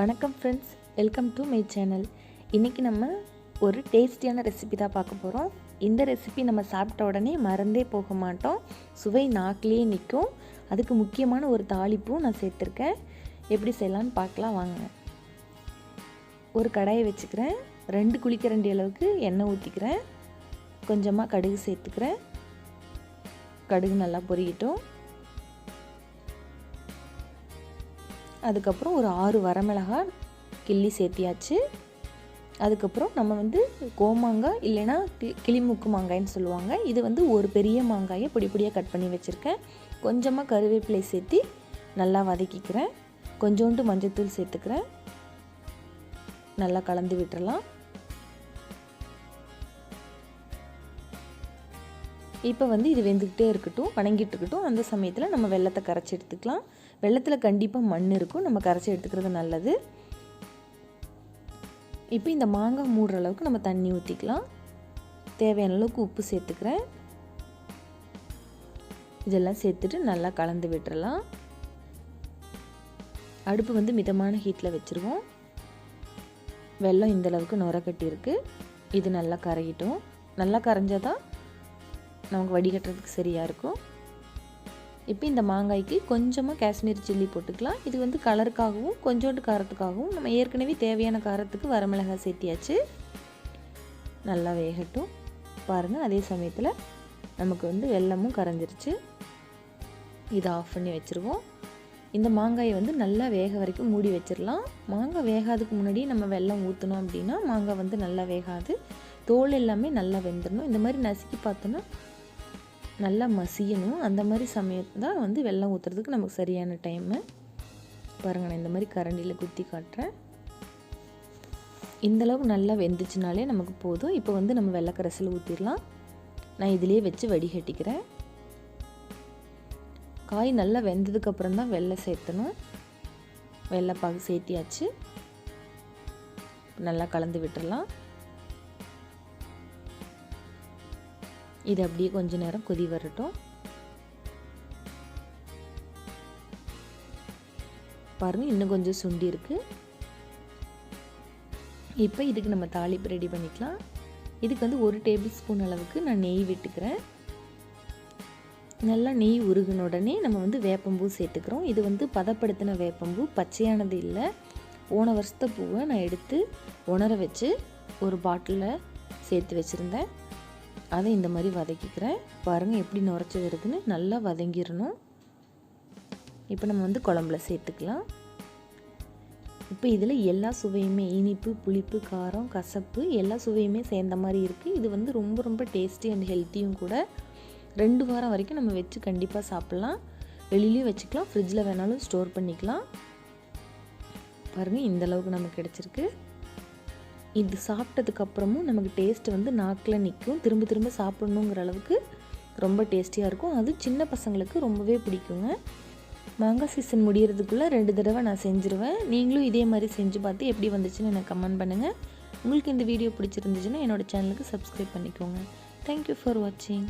வணக்கம் friends, welcome to my channel. இன்றைக்கி நம்ம ஒரு டேஸ்டியான ரெசிபி தான் பார்க்க போகிறோம். இந்த ரெசிபி நம்ம சாப்பிட்ட உடனே மறந்தே போக மாட்டோம், சுவை நாக்கிலேயே நிற்கும். அதுக்கு முக்கியமான ஒரு தாளிப்பும் நான் சேர்த்துருக்கேன். எப்படி செய்யலான்னு பார்க்கலாம் வாங்க. ஒரு கடாயை வச்சுக்கிறேன், 2 குழிக்கரண்டி அளவுக்கு எண்ணெய் ஊற்றிக்கிறேன், கொஞ்சமாக கடுகு சேர்த்துக்கிறேன். கடுகு நல்லா பொரியட்டும். அதுக்கப்புறம் ஒரு 6 வரமிளகாய் கிள்ளி சேர்த்தியாச்சு. அதுக்கப்புறம் நம்ம கோமாங்காய் இல்லைன்னா கிளிமுக்கு மாங்காய்ன்னு சொல்லுவாங்க. இது ஒரு பெரிய மாங்காயை பொடி பொடியாக கட் பண்ணி வச்சுருக்கேன். கொஞ்சமாக கருவேப்பிலை சேர்த்து நல்லா வதக்கிக்கிறேன். கொஞ்சோண்டு மஞ்சள்தூள் சேர்த்துக்கிறேன். நல்லா கலந்து விட்டுறலாம். இப்போ இது வெந்துக்கிட்டே இருக்கட்டும், வணங்கிட்டு இருக்கட்டும். அந்த சமயத்தில் நம்ம வெல்லத்தை கரைச்சி எடுத்துக்கலாம். வெல்லத்தில் கண்டிப்பாக மண் இருக்கும், நம்ம கரைச்சி எடுத்துக்கிறது நல்லது. இப்போ இந்த மாங்காய் மூடுற அளவுக்கு நம்ம தண்ணி ஊற்றிக்கலாம். தேவையான அளவுக்கு உப்பு சேர்த்துக்கிறேன். இதெல்லாம் சேர்த்துட்டு நல்லா கலந்து விட்டுறலாம். அடுப்பு மிதமான ஹீட்டில் வச்சுருவோம். வெல்லம் இந்த அளவுக்கு நுர கட்டியிருக்கு. இது நல்லா கரையிட்டும். நல்லா கரைஞ்சால் தான் நமக்கு வடிகட்டுறதுக்கு சரியாக இருக்கும். இப்போ இந்த மாங்காய்க்கு கொஞ்சமாக காஷ்மீர் சில்லி போட்டுக்கலாம். இது கலருக்காகவும் கொஞ்சோண்டு காரத்துக்காகவும். நம்ம ஏற்கனவே தேவையான காரத்துக்கு வரமிளகாய் சேர்த்தியாச்சு. நல்லா வேகட்டும். பாருங்கள், அதே சமயத்தில் நமக்கு வெல்லமும் கரைஞ்சிருச்சு. இதை ஆஃப் பண்ணி வச்சுருவோம். இந்த மாங்காயை நல்லா வேக வரைக்கும் மூடி வச்சிடலாம். மாங்காய் வேகாதுக்கு முன்னாடி நம்ம வெல்லம் ஊற்றணும் அப்படின்னா மாங்காய் நல்லா வேகாது. தோல் எல்லாமே நல்லா வெந்துடணும். இந்த மாதிரி நசுக்கி பார்த்தோன்னா நல்லா மசியணும். அந்த மாதிரி சமயத்து தான் வெல்லம் ஊற்றுறதுக்கு நமக்கு சரியான டைமு. பாருங்கள், நான் இந்த மாதிரி கரண்டியில் குத்தி காட்டுறேன். இந்தளவுக்கு நல்லா வெந்துச்சுனாலே நமக்கு போதும். இப்போ நம்ம வெள்ளைக்கரைசல் ஊற்றிடலாம். நான் இதிலே வச்சு வடிகட்டிக்கிறேன். காய் நல்லா வெந்ததுக்கப்புறம் தான் வெல்லம் சேர்த்தணும். வெள்ளைப்பாகு சேர்த்தியாச்சு. நல்லா கலந்து விட்டுடலாம். இது அப்படியே கொஞ்ச நேரம் கொதி வரட்டும். பாருங்கள், இன்னும் கொஞ்சம் சுண்டி இருக்கு. இப்போ இதுக்கு நம்ம தாளிப்பு ரெடி பண்ணிக்கலாம். இதுக்கு 1 டேபிள் ஸ்பூன் அளவுக்கு நான் நெய் விட்டுக்கிறேன். நல்லா நெய் உருகின உடனே நம்ம வேப்பம்பூ சேர்த்துக்கிறோம். இது பதப்படுத்தின வேப்பம்பூ, பச்சையானது இல்லை. போன வருஷத்தை பூவை நான் எடுத்து உணர வச்சு ஒரு பாட்டிலில் சேர்த்து வச்சுருந்தேன். அதை இந்த மாதிரி வதக்கிக்கிறேன். பாருங்கள் எப்படி நுரைச்சி வருதுன்னு. நல்லா வதங்கிடணும். இப்போ நம்ம குழம்புல சேர்த்துக்கலாம். இப்போ இதில் எல்லா சுவையுமே, இனிப்பு, புளிப்பு, காரம், கசப்பு எல்லா சுவையுமே சேர்ந்த மாதிரி இருக்குது. இது ரொம்ப ரொம்ப டேஸ்டி அண்ட் ஹெல்த்தியும் கூட. 2 வாரம் வரைக்கும் நம்ம வச்சு கண்டிப்பாக சாப்பிட்லாம். வெளியிலையும் வச்சுக்கலாம், ஃப்ரிட்ஜில் வேணாலும் ஸ்டோர் பண்ணிக்கலாம். பாருங்கள், இந்தளவுக்கு நமக்கு கிடச்சிருக்கு. இது சாப்பிட்டதுக்கப்புறமும் நமக்கு டேஸ்ட்டு நாக்கில் நிற்கும். திரும்ப திரும்ப சாப்பிட்ணுங்கிற அளவுக்கு ரொம்ப டேஸ்டியாக இருக்கும். அது சின்ன பசங்களுக்கு ரொம்பவே பிடிக்குங்க. மாங்காய் சீசன் முடிகிறதுக்குள்ளே 2 தடவை நான் செஞ்சுருவேன். நீங்களும் இதே மாதிரி செஞ்சு பார்த்து எப்படி வந்துச்சுன்னு எனக்கு கமெண்ட் பண்ணுங்கள். உங்களுக்கு இந்த வீடியோ பிடிச்சிருந்துச்சுன்னா என்னோடய சேனலுக்கு சப்ஸ்கிரைப் பண்ணிக்கோங்க. தேங்க்யூ ஃபார் வாட்சிங்.